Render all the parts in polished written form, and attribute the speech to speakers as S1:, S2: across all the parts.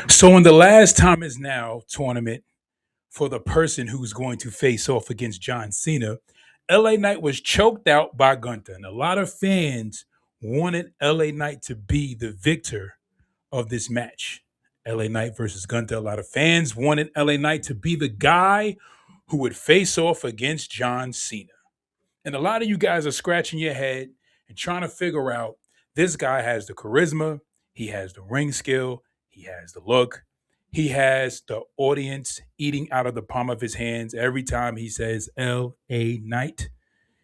S1: So in the last time is now tournament for the person who's going to face off against John Cena, LA Knight was choked out by Gunther. And a lot of fans wanted LA Knight to be the victor of this match. LA Knight versus Gunther. A lot of fans wanted LA Knight to be the guy who would face off against John Cena. And a lot of you guys are scratching your head and trying to figure out this guy has the charisma, he has the ring skill, he has the look, he has the audience eating out of the palm of his hands every time he says LA Knight.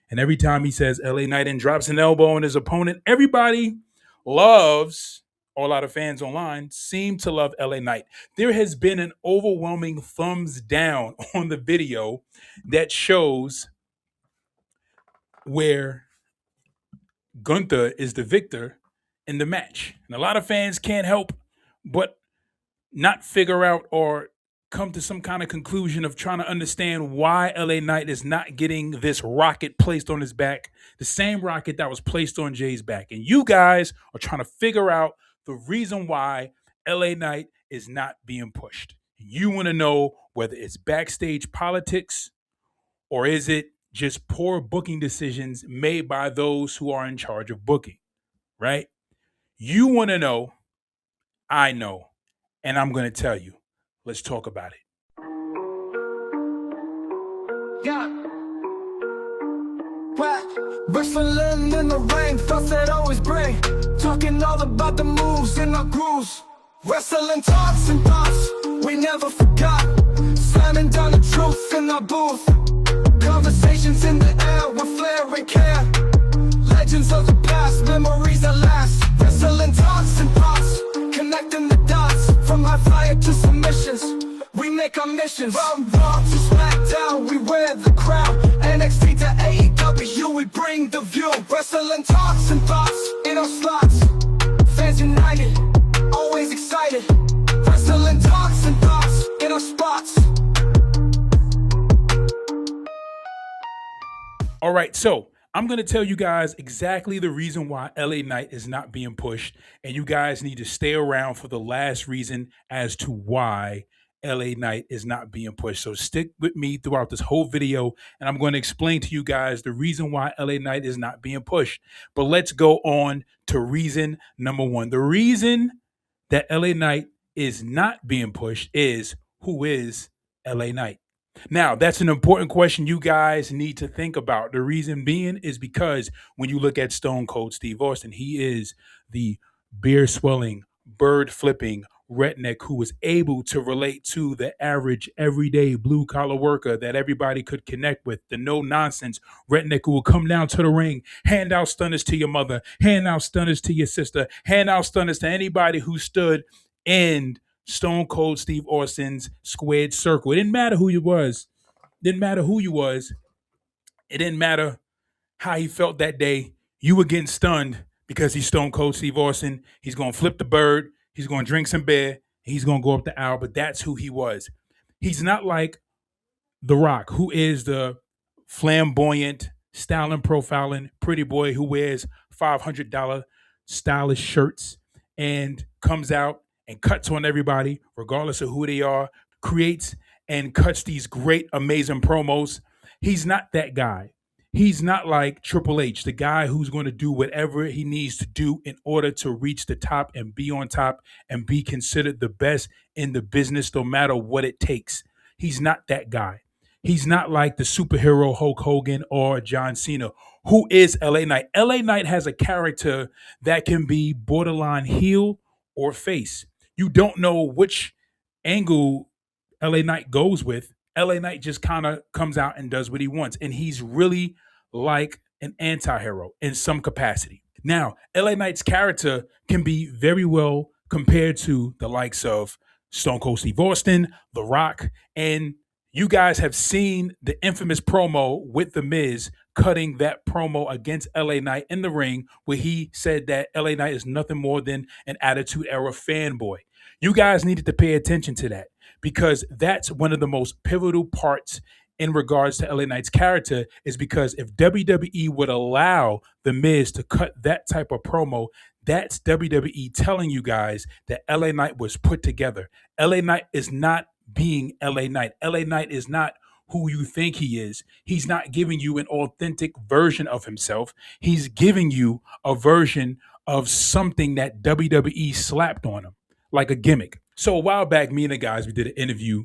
S1: And every time he says LA Knight and drops an elbow on his opponent, everybody loves, or a lot of fans online seem to love LA Knight. There has been an overwhelming thumbs down on the video that shows where Gunther is the victor in the match. And a lot of fans can't help but not figure out or come to some kind of conclusion of trying to understand why LA Knight is not getting this rocket placed on his back, the same rocket that was placed on Jay's back. And you guys are trying to figure out the reason why LA Knight is not being pushed. You want to know whether it's backstage politics or is it just poor booking decisions made by those who are in charge of booking, right? You want to know, I know, and I'm going to tell you. Let's talk about it.
S2: Yeah. What? Wrestling in the ring, thoughts that always bring. Talking all about the moves and our grooves. Wrestling talks and thoughts we never forgot. Slamming down the truth in our booth. Conversations in the air with flair and care. Legends of the past, memories that last. Wrestling talks and thoughts, connecting the dots. From high flyer to submissions, we make our missions. From Raw to SmackDown, we wear the crown. NXT to AEW, we bring the view. Wrestling talks and thoughts in our slots. Fans united, always excited. Wrestling talks and thoughts in our spots.
S1: All right, so I'm going to tell you guys exactly the reason why LA Knight is not being pushed, and you guys need to stay around for the last reason as to why LA Knight is not being pushed. So stick with me throughout this whole video, and I'm going to explain to you guys the reason why LA Knight is not being pushed. But let's go on to reason number one. The reason that LA Knight is not being pushed is, who is LA Knight? Now, that's an important question you guys need to think about. The reason being is because when you look at Stone Cold Steve Austin, he is the beer swelling, bird flipping redneck who was able to relate to the average, everyday blue collar worker that everybody could connect with. The no nonsense redneck who will come down to the ring, hand out stunners to your mother, hand out stunners to your sister, hand out stunners to anybody who stood in Stone Cold Steve Austin's squared circle. It didn't matter who you was. Didn't matter who you was. It didn't matter how he felt that day. You were getting stunned because he's Stone Cold Steve Austin. He's going to flip the bird. He's going to drink some beer. He's going to go up the aisle. But that's who he was. He's not like The Rock, who is the flamboyant, styling, profiling, pretty boy who wears $500 stylish shirts and comes out and cuts on everybody, regardless of who they are, creates and cuts these great, amazing promos. He's not that guy. He's not like Triple H, the guy who's going to do whatever he needs to do in order to reach the top and be on top and be considered the best in the business, no matter what it takes. He's not that guy. He's not like the superhero Hulk Hogan or John Cena. Who is LA Knight? LA Knight has a character that can be borderline heel or face. You don't know which angle LA Knight goes with. LA Knight just kind of comes out and does what he wants. And he's really like an anti-hero in some capacity. Now, LA Knight's character can be very well compared to the likes of Stone Cold Steve Austin, The Rock, and you guys have seen the infamous promo with The Miz cutting that promo against LA Knight in the ring where he said that LA Knight is nothing more than an Attitude Era fanboy. You guys needed to pay attention to that because that's one of the most pivotal parts in regards to LA Knight's character is because if WWE would allow The Miz to cut that type of promo, That's WWE telling you guys that LA Knight was put together. LA Knight is not being LA Knight. LA Knight is not who you think he is. He's not giving you an authentic version of himself. He's giving you a version of something that WWE slapped on him, like a gimmick. So a while back, me and the guys, we did an interview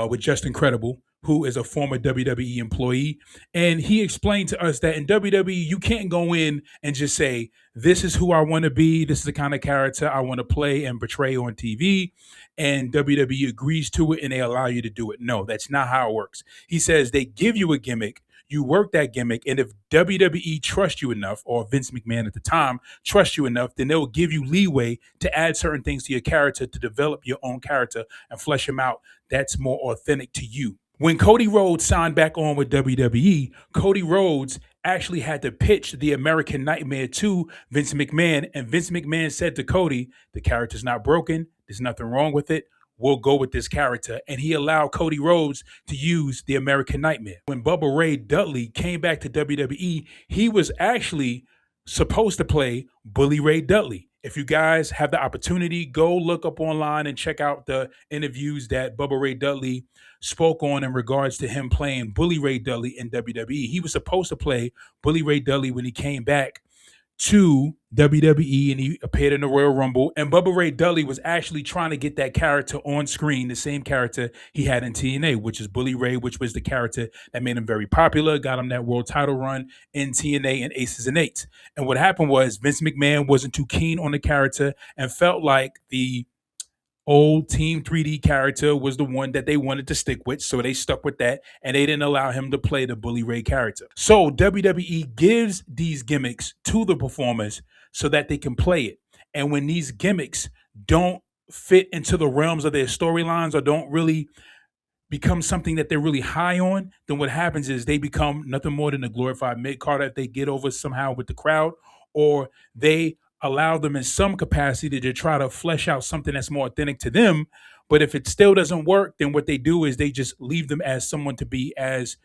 S1: with Justin Credible, who is a former WWE employee. And he explained to us that in WWE, you can't go in and just say, this is who I want to be. This is the kind of character I want to play and portray on TV. And WWE agrees to it and they allow you to do it. No, that's not how it works. He says they give you a gimmick. You work that gimmick, and if WWE trusts you enough, or Vince McMahon at the time trusts you enough, then they'll give you leeway to add certain things to your character to develop your own character and flesh him out. That's more authentic to you. When Cody Rhodes signed back on with WWE, Cody Rhodes actually had to pitch the American Nightmare to Vince McMahon. And Vince McMahon said to Cody, the character's not broken. There's nothing wrong with it. We'll go with this character. And he allowed Cody Rhodes to use the American Nightmare. When Bubba Ray Dudley came back to WWE, he was actually supposed to play Bully Ray Dudley. If you guys have the opportunity, go look up online and check out the interviews that Bubba Ray Dudley spoke on in regards to him playing Bully Ray Dudley in WWE. He was supposed to play Bully Ray Dudley when he came back to WWE and he appeared in the Royal Rumble. And Bubba Ray Dudley was actually trying to get that character on screen, the same character he had in TNA, which is Bully Ray, which was the character that made him very popular, got him that world title run in TNA and Aces and Eights. And what happened was Vince McMahon wasn't too keen on the character and felt like the old Team 3D character was the one that they wanted to stick with. So they stuck with that and they didn't allow him to play the Bully Ray character. So WWE gives these gimmicks to the performers so that they can play it. And when these gimmicks don't fit into the realms of their storylines or don't really become something that they're really high on, then what happens is they become nothing more than a glorified mid-carder that they get over somehow with the crowd, or they allow them in some capacity to try to flesh out something that's more authentic to them. But if it still doesn't work, then what they do is they just leave them as someone to be as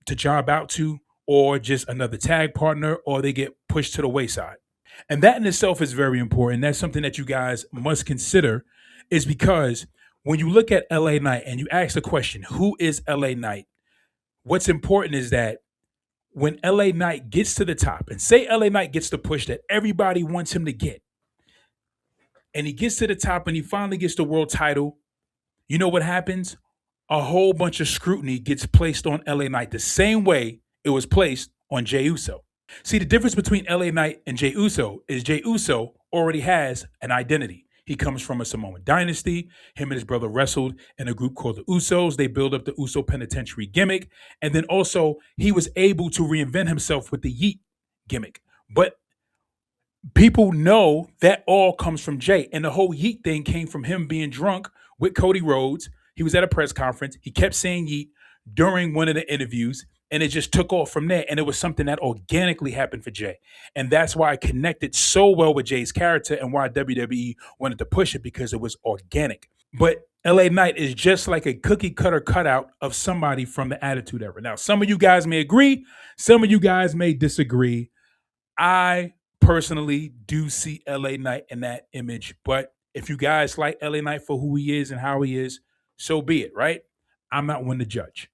S1: to job out to, or just another tag partner, or they get pushed to the wayside. And that in itself is very important. That's something that you guys must consider, is because when you look at LA Knight and you ask the question, who is LA Knight? What's important is that when LA Knight gets to the top, and say LA Knight gets the push that everybody wants him to get, and he gets to the top and he finally gets the world title, you know what happens? A whole bunch of scrutiny gets placed on LA Knight the same way it was placed on Jey Uso. See, the difference between LA Knight and Jey Uso is Jey Uso already has an identity. He comes from a Samoan dynasty. Him and his brother wrestled in a group called the Usos. They build up the Uso penitentiary gimmick. And then also, he was able to reinvent himself with the Yeet gimmick. But people know that all comes from Jey. And the whole Yeet thing came from him being drunk with Cody Rhodes. He was at a press conference. He kept saying Yeet during one of the interviews, and it just took off from there. And it was something that organically happened for Jey. And that's why I connected so well with Jey's character and why WWE wanted to push it, because it was organic. But LA Knight is just like a cookie cutter cutout of somebody from the Attitude Era. Now, some of you guys may agree, some of you guys may disagree. I personally do see LA Knight in that image. But if you guys like LA Knight for who he is and how he is, so be it, right? I'm not one to judge.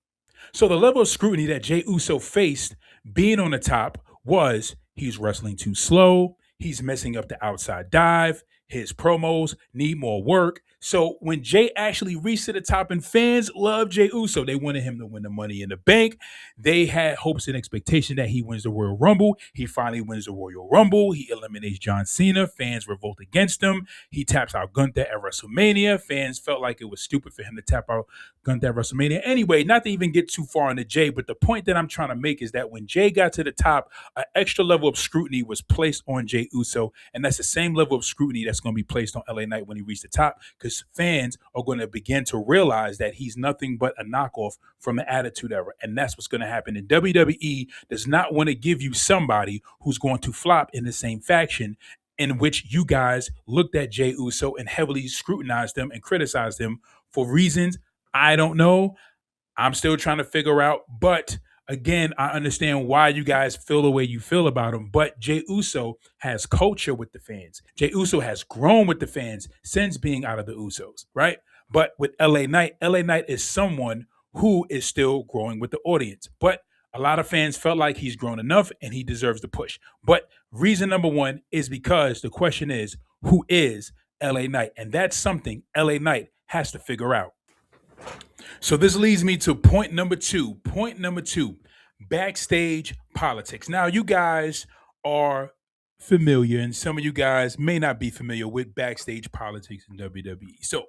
S1: So the level of scrutiny that Jey Uso faced being on the top was he's wrestling too slow, he's messing up the outside dive, his promos need more work. So when Jey actually reached to the top, and fans love Jey Uso, they wanted him to win the Money in the Bank. They had hopes and expectation that he wins the Royal Rumble. He finally wins the Royal Rumble. He eliminates John Cena. Fans revolt against him. He taps out Gunther at WrestleMania. Fans felt like it was stupid for him to tap out Gunther at WrestleMania. Anyway, not to even get too far into Jey, but the point that I'm trying to make is that when Jey got to the top, an extra level of scrutiny was placed on Jey Uso, and that's the same level of scrutiny that's going to be placed on LA Knight when he reached the top, because fans are going to begin to realize that he's nothing but a knockoff from the Attitude Era, and that's what's going to happen. And WWE does not want to give you somebody who's going to flop in the same faction in which you guys looked at Jey Uso and heavily scrutinized him and criticized him for reasons I don't know. I'm still trying to figure out, but again, I understand why you guys feel the way you feel about him, but Jey Uso has culture with the fans. Jey Uso has grown with the fans since being out of the Usos, right? But with LA Knight is someone who is still growing with the audience. But a lot of fans felt like he's grown enough and he deserves the push. But reason number one is because the question is, who is LA Knight? And that's something LA Knight has to figure out. So this leads me to point number two. Point number two, backstage politics. Now, you guys are familiar, and some of you guys may not be familiar with backstage politics in WWE. So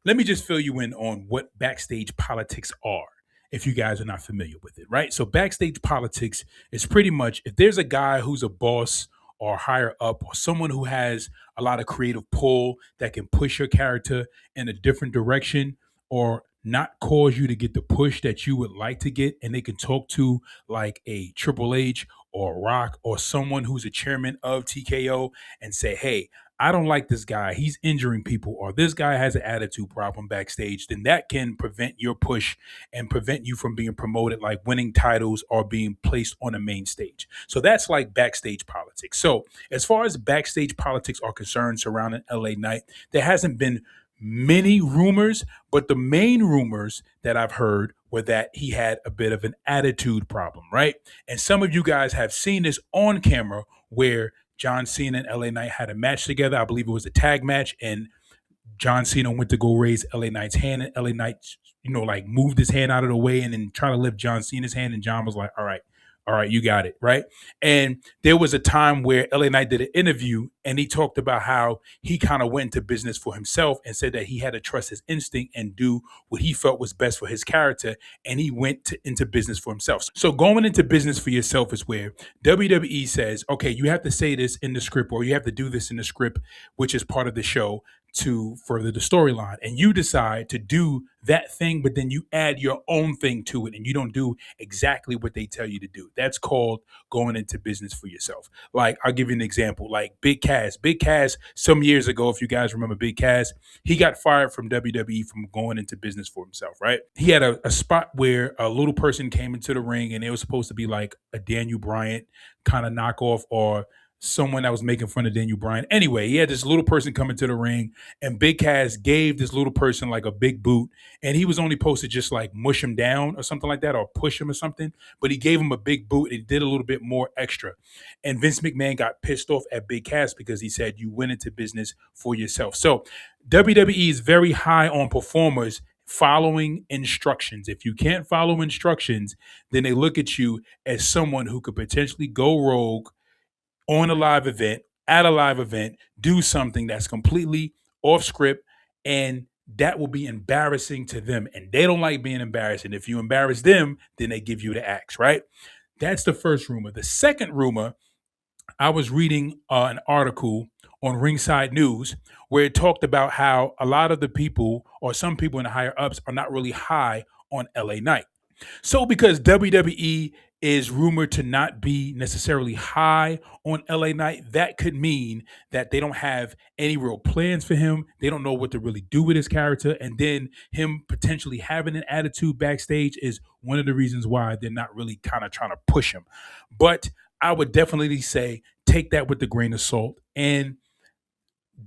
S1: let me just fill you in on what backstage politics are if you guys are not familiar with it, right? So backstage politics is pretty much if there's a guy who's a boss or higher up or someone who has a lot of creative pull that can push your character in a different direction or not cause you to get the push that you would like to get, and they can talk to like a Triple H or Rock or someone who's a chairman of TKO and say, hey, I don't like this guy. He's injuring people, or this guy has an attitude problem backstage, then that can prevent your push and prevent you from being promoted, like winning titles or being placed on the main stage. So that's like backstage politics. So as far as backstage politics are concerned surrounding LA Knight, there hasn't been many rumors, but the main rumors that I've heard were that he had a bit of an attitude problem, right? And some of you guys have seen this on camera where John Cena and LA Knight had a match together. I believe it was a tag match, and John Cena went to go raise LA Knight's hand, and LA Knight, like moved his hand out of the way and then try to lift John Cena's hand, and John was like, all right, you got it, right? And there was a time where LA Knight did an interview and he talked about how he kind of went into business for himself and said that he had to trust his instinct and do what he felt was best for his character. And he went into business for himself. So going into business for yourself is where WWE says, okay, you have to say this in the script, or you have to do this in the script, which is part of the show, to further the storyline, and you decide to do that thing, but then you add your own thing to it and you don't do exactly what they tell you to do. That's called going into business for yourself. Like, I'll give you an example, like Big Cass some years ago, if you guys remember Big Cass, he got fired from WWE from going into business for himself, right? He had a spot where a little person came into the ring and it was supposed to be like a Daniel Bryant kind of knockoff, or someone that was making fun of Daniel Bryan. Anyway, he had this little person come into the ring, and Big Cass gave this little person like a big boot, and he was only supposed to just like mush him down or something like that, or push him or something, but he gave him a big boot and he did a little bit more extra. And Vince McMahon got pissed off at Big Cass because he said, you went into business for yourself. So WWE is very high on performers following instructions. If you can't follow instructions, then they look at you as someone who could potentially go rogue on a live event, at a live event, do something that's completely off script, and that will be embarrassing to them. And they don't like being embarrassed. And if you embarrass them, then they give you the axe, right? That's the first rumor. The second rumor, I was reading an article on Ringside News where it talked about how a lot of the people, or some people in the higher ups, are not really high on LA Knight. So because WWE is rumored to not be necessarily high on LA Knight, that could mean that they don't have any real plans for him. They don't know what to really do with his character. And then him potentially having an attitude backstage is one of the reasons why they're not really kind of trying to push him. But I would definitely say take that with a grain of salt, and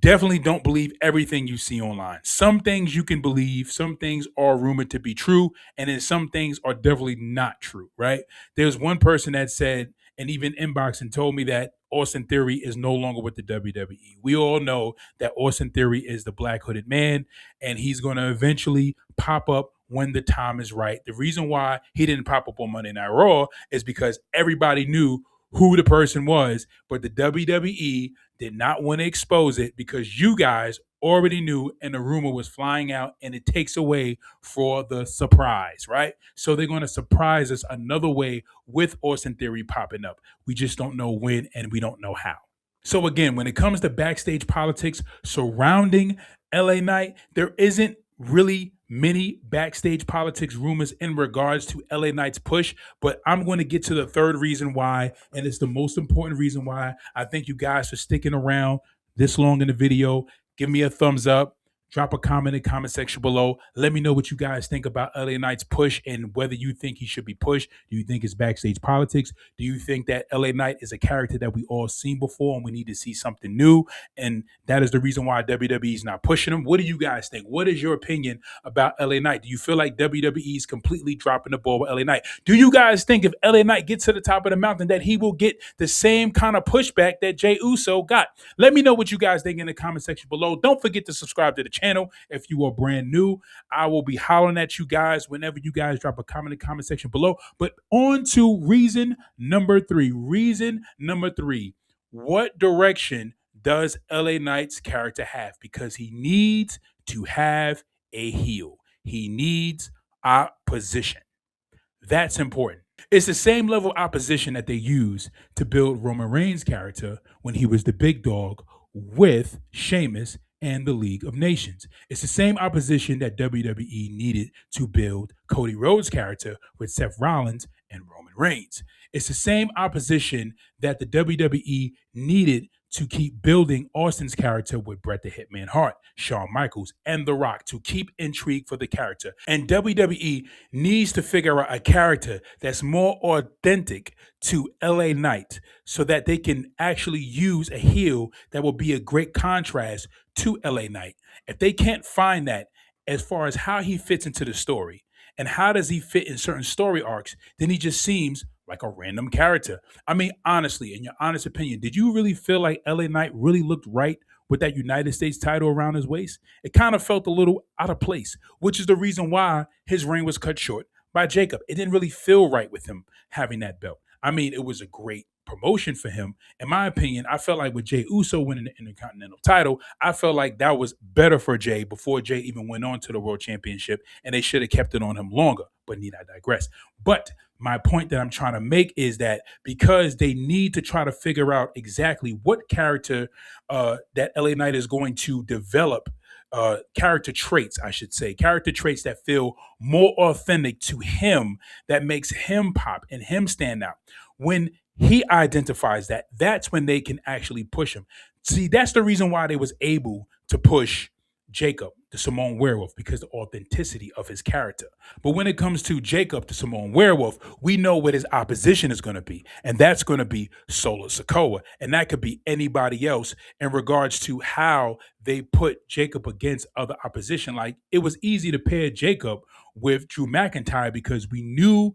S1: definitely don't believe everything you see online. Some things you can believe, some things are rumored to be true, and then some things are definitely not true, right? There's one person that said, and even inboxed and told me, that Austin Theory is no longer with the WWE. We all know that Austin Theory is the Black Hooded Man, and he's going to eventually pop up when the time is right. The reason why he didn't pop up on Monday Night Raw is because everybody knew who the person was, but the WWE did not want to expose it because you guys already knew and the rumor was flying out, and it takes away for the surprise, right? So they're going to surprise us another way with Austin Theory popping up. We just don't know when, and we don't know how. So again, when it comes to backstage politics surrounding LA Knight, there isn't really many backstage politics rumors in regards to LA Knight's push, but I'm going to get to the third reason why, and it's the most important reason why I thank you guys for sticking around this long in the video. Give me a thumbs up, Drop a comment in the comment section below. Let me know what you guys think about LA Knight's push and whether you think he should be pushed. Do you think it's backstage politics? Do you think that LA Knight is a character that we all seen before and we need to see something new? And that is the reason why WWE is not pushing him. What do you guys think? What is your opinion about LA Knight? Do you feel like WWE is completely dropping the ball with LA Knight? Do you guys think if LA Knight gets to the top of the mountain that he will get the same kind of pushback that Jey Uso got? Let me know what you guys think in the comment section below. Don't forget to subscribe to the channel if you are brand new. I will be hollering at you guys whenever you guys drop a comment in the comment section below. But on to reason number three. Reason number three. What direction does LA Knight's character have? Because he needs to have a heel. He needs opposition. That's important. It's the same level of opposition that they used to build Roman Reigns' character when he was the big dog with Sheamus and the League of Nations. It's the same opposition that WWE needed to build Cody Rhodes' character with Seth Rollins and Roman Reigns. It's the same opposition that the WWE needed to keep building Austin's character with Bret the Hitman Hart, Shawn Michaels, and The Rock to keep intrigue for the character. And WWE needs to figure out a character that's more authentic to LA Knight so that they can actually use a heel that will be a great contrast to LA Knight. If they can't find that as far as how he fits into the story and how does he fit in certain story arcs, then he just seems like a random character. I mean, honestly, in your honest opinion, did you really feel like LA Knight really looked right with that United States title around his waist? It kind of felt a little out of place, which is the reason why his reign was cut short by Jacob. It didn't really feel right with him having that belt. I mean, it was a great promotion for him. In my opinion, I felt like with Jey Uso winning the Intercontinental title, I felt like that was better for Jey before Jey even went on to the World Championship, and they should have kept it on him longer. But need I digress? But my point that I'm trying to make is that because they need to try to figure out exactly what character that LA Knight is going to develop, character traits, I should say, character traits that feel more authentic to him, that makes him pop and him stand out. When he identifies that, that's when they can actually push him. See, that's the reason why they was able to push Jacob, the Samoan Werewolf, because the authenticity of his character. But when it comes to Jacob, the Samoan Werewolf, we know what his opposition is going to be, and that's going to be Solo Sikoa, and that could be anybody else in regards to how they put Jacob against other opposition. Like, it was easy to pair Jacob with Drew McIntyre because we knew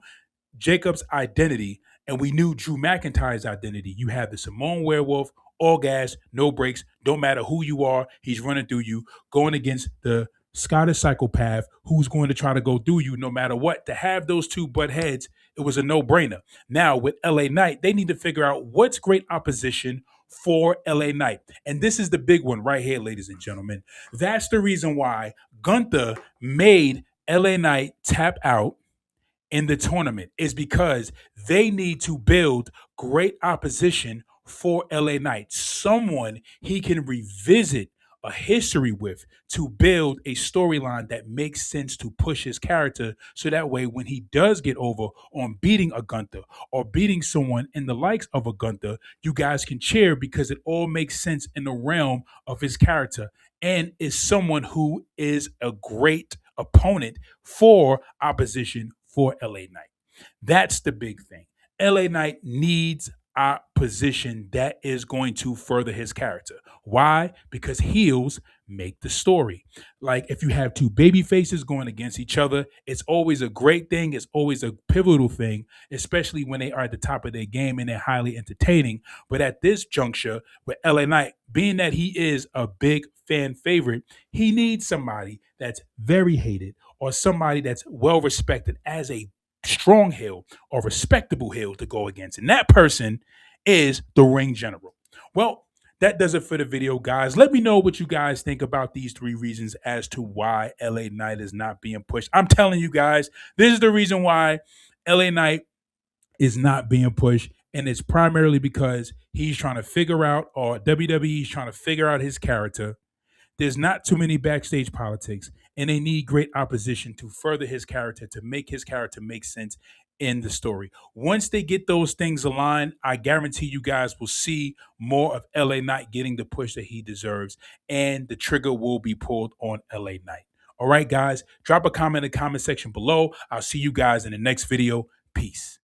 S1: Jacob's identity and we knew Drew McIntyre's identity. You have the Samoan Werewolf, all gas, no brakes, don't matter who you are, he's running through you, going against the Scottish psychopath who's going to try to go through you no matter what. To have those two butt heads, it was a no-brainer. Now, with LA Knight, they need to figure out what's great opposition for LA Knight. And this is the big one right here, ladies and gentlemen. That's the reason why Gunther made LA Knight tap out in the tournament, is because they need to build great opposition for LA Knight, someone he can revisit a history with to build a storyline that makes sense to push his character, so that way when he does get over on beating a Gunther or beating someone in the likes of a Gunther, you guys can cheer because it all makes sense in the realm of his character and is someone who is a great opponent for opposition for LA Knight. That's the big thing. LA Knight needs opposition that is going to further his character. Why? Because heels make the story. Like, if you have two baby faces going against each other, it's always a great thing. It's always a pivotal thing, especially when they are at the top of their game and they're highly entertaining. But at this juncture with LA Knight, being that he is a big fan favorite, he needs somebody that's very hated or somebody that's well respected as a strong heel or respectable heel to go against. And that person is the ring general. Well, that does it for the video, guys. Let me know what you guys think about these three reasons as to why LA Knight is not being pushed. I'm telling you guys, this is the reason why LA Knight is not being pushed. And it's primarily because he's trying to figure out, or WWE is trying to figure out his character. There's not too many backstage politics, and they need great opposition to further his character, to make his character make sense in the story. Once they get those things aligned, I guarantee you guys will see more of LA Knight getting the push that he deserves, and the trigger will be pulled on LA Knight. All right, guys, drop a comment in the comment section below. I'll see you guys in the next video. Peace.